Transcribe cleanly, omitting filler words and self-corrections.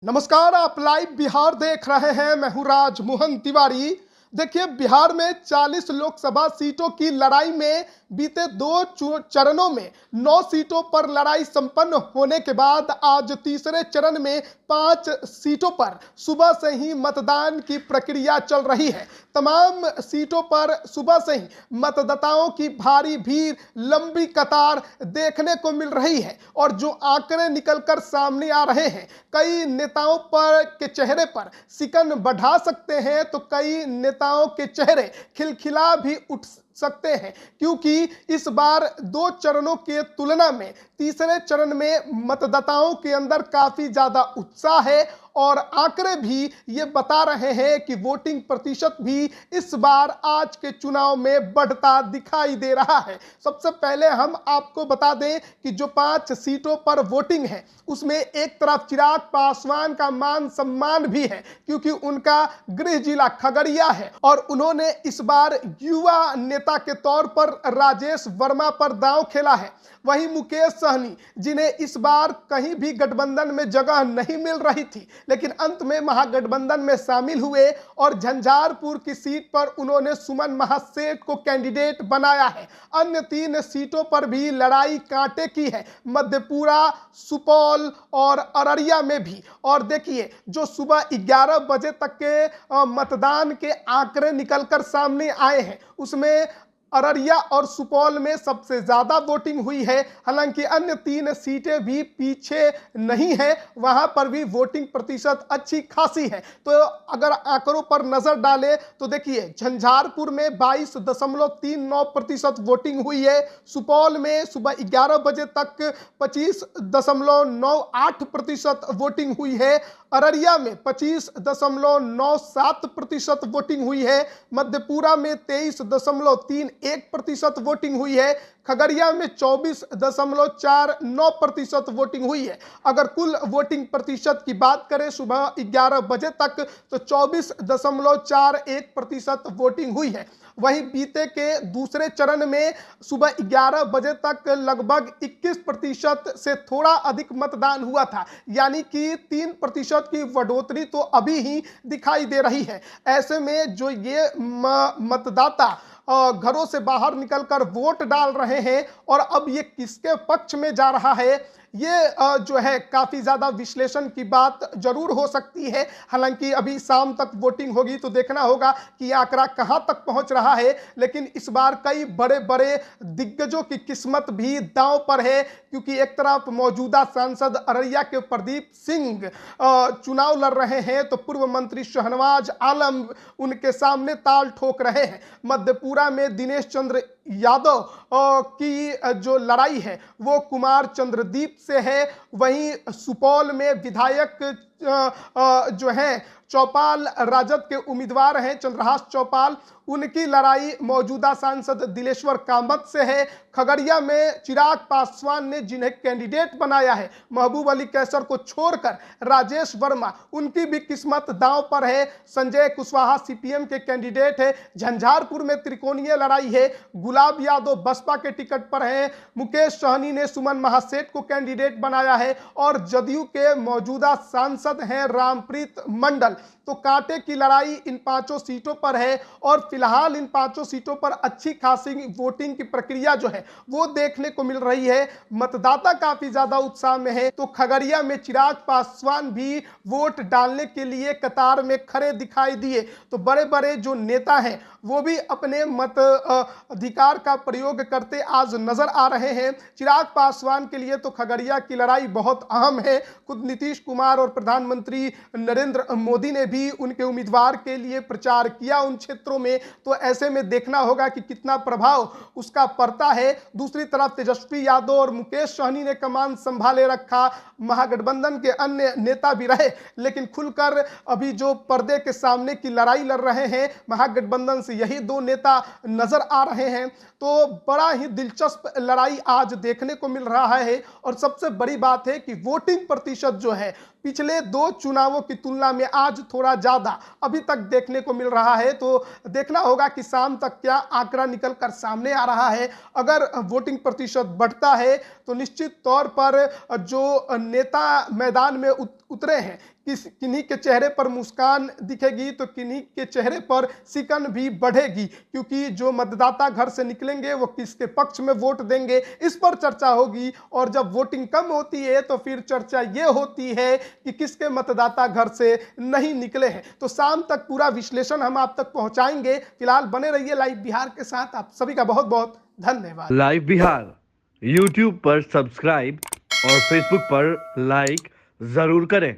नमस्कार, आप लाइव बिहार देख रहे हैं। मैं हूं राज मोहन तिवारी। देखिए, बिहार में 40 लोकसभा सीटों की लड़ाई में बीते दो चरणों में 9 सीटों पर लड़ाई संपन्न होने के बाद आज तीसरे चरण में 5 सीटों पर सुबह से ही मतदान की प्रक्रिया चल रही है। तमाम सीटों पर सुबह से ही मतदाताओं की भारी भीड़, लंबी कतार देखने को मिल रही है और जो आंकड़े निकलकर सामने आ रहे हैं, कई नेताओं पर के चेहरे पर सिकन बढ़ा सकते हैं तो कई नेताओं के चेहरे खिलखिला भी उठ सकते हैं, क्योंकि इस बार 2 चरणों के तुलना में तीसरे चरण में मतदाताओं के अंदर काफी ज्यादा उत्साह है और आंकड़े भी ये बता रहे हैं कि वोटिंग प्रतिशत भी इस बार आज के चुनाव में बढ़ता दिखाई दे रहा है। सबसे पहले हम आपको बता दें कि जो 5 सीटों पर वोटिंग है उसमें एक तरफ चिराग पासवान का मान सम्मान भी है, क्योंकि उनका गृह जिला खगड़िया है और उन्होंने इस बार युवा नेता के तौर पर राजेश वर्मा पर दांव खेला है। वहीं मुकेश सहनी, जिन्हें इस बार कहीं भी गठबंधन में जगह नहीं मिल रही थी, लेकिन अंत में महागठबंधन में शामिल हुए और झंझारपुर की सीट पर उन्होंने सुमन महासेठ को कैंडिडेट बनाया है। अन्य 3 सीटों पर भी लड़ाई कांटे की है, मधेपुरा, सुपौल और अररिया में भी। और देखिए, जो सुबह 11 बजे तक के मतदान के आंकड़े निकलकर सामने आए हैं उसमें अररिया और सुपौल में सबसे ज्यादा वोटिंग हुई है। हालांकि अन्य 3 सीटें भी पीछे नहीं है, वहां पर भी वोटिंग प्रतिशत अच्छी खासी है। तो अगर आंकड़ों पर नजर डालें तो देखिए, झंझारपुर में 22.39% वोटिंग हुई है। सुपौल में सुबह 11 बजे तक 25.98% वोटिंग हुई है। अररिया में 25.97% वोटिंग हुई है। मधेपुरा में 23.31% वोटिंग हुई है। खगड़िया में 24.49% वोटिंग हुई है। अगर कुल वोटिंग प्रतिशत की बात करें सुबह 11 बजे तक तो 24.41% वोटिंग हुई है। वहीं बीते के दूसरे चरण में सुबह 11 बजे तक लगभग 21% से थोड़ा अधिक मतदान हुआ था, यानी कि 3% की बढ़ोतरी तो अभी ही दिखाई दे रही है। ऐसे में जो ये मतदाता घरों से बाहर निकलकर वोट डाल रहे हैं और अब ये किसके पक्ष में जा रहा है, ये जो है काफी ज्यादा विश्लेषण की बात जरूर हो सकती है। हालांकि अभी शाम तक वोटिंग होगी तो देखना होगा कि आंकड़ा कहां तक पहुंच रहा है। लेकिन इस बार कई बड़े बड़े दिग्गजों की किस्मत भी दांव पर है, क्योंकि एक तरफ मौजूदा सांसद अररिया के प्रदीप सिंह चुनाव लड़ रहे हैं तो पूर्व मंत्री शहनवाज आलम उनके सामने ताल ठोक रहे हैं। मधेपुरा में दिनेश चंद्र यादव की जो लड़ाई है वो कुमार चंद्रदीप से है। वहीं सुपौल में विधायक जो है चौपाल राजद के उम्मीदवार हैं चंद्रहास चौपाल, उनकी लड़ाई मौजूदा सांसद दिलेश्वर कामत से है। खगड़िया में चिराग पासवान ने जिन्हें कैंडिडेट बनाया है महबूब अली कैसर को छोड़कर राजेश वर्मा, उनकी भी किस्मत दांव पर है। संजय कुशवाहा सीपीएम के कैंडिडेट है। झंझारपुर में त्रिकोणीय लड़ाई है, गुलाब यादव बसपा के टिकट पर हैं, मुकेश सहनी ने सुमन महासेठ को कैंडिडेट बनाया है और जदयू के मौजूदा सांसद हैं रामप्रीत मंडल। तो कांटे की लड़ाई इन 5 सीटों पर है और फिलहाल इन 5 सीटों पर अच्छी खासी वोटिंग की प्रक्रिया जो है वो देखने को मिल रही है। मतदाता काफी ज्यादा उत्साह में है। तो खगड़िया में चिराग पासवान भी वोट डालने के लिए कतार में खड़े दिखाई दिए। तो बड़े बड़े जो नेता हैं वो भी अपने मत अधिकार का प्रयोग करते आज नजर आ रहे हैं। चिराग पासवान के लिए तो खगड़िया की लड़ाई बहुत अहम है। खुद नीतीश कुमार और प्रधानमंत्री नरेंद्र मोदी ने भी उनके उम्मीदवार के लिए प्रचार किया उन क्षेत्रों में। तो ऐसे में देखना होगा कि कितना प्रभाव उसका पड़ता है। दूसरी तरफ तेजस्वी यादव और मुकेश सहनी ने कमान संभाले रखा। महागठबंधन के अन्य नेता भी रहे, लेकिन खुलकर अभी जो पर्दे के सामने की लड़ाई लड़ रहे हैं महागठबंधन से यही 2 नेता नजर आ रहे हैं। तो बड़ा ही दिलचस्प लड़ाई आज देखने को मिल रहा है। और सबसे बड़ी बात है कि वोटिंग प्रतिशत जो है पिछले 2 चुनावों की तुलना में आज थोड़ा ज्यादा अभी तक देखने को मिल रहा है। तो देखना होगा कि शाम तक क्या आंकड़ा निकल कर सामने आ रहा है। अगर वोटिंग प्रतिशत बढ़ता है तो निश्चित तौर पर जो नेता मैदान में उतरे हैं किन्हीं के चेहरे पर मुस्कान दिखेगी तो किन्हीं के चेहरे पर सिकन भी बढ़ेगी, क्योंकि जो मतदाता घर से निकलेंगे वो किसके पक्ष में वोट देंगे इस पर चर्चा होगी। और जब वोटिंग कम होती है तो फिर चर्चा ये होती है कि किसके मतदाता घर से नहीं निकले हैं। तो शाम तक पूरा विश्लेषण हम आप तक पहुंचाएंगे। फिलहाल बने रहिए लाइव बिहार के साथ। आप सभी का बहुत बहुत धन्यवाद। लाइव बिहार यूट्यूब पर सब्सक्राइब और फेसबुक पर लाइक जरूर करें।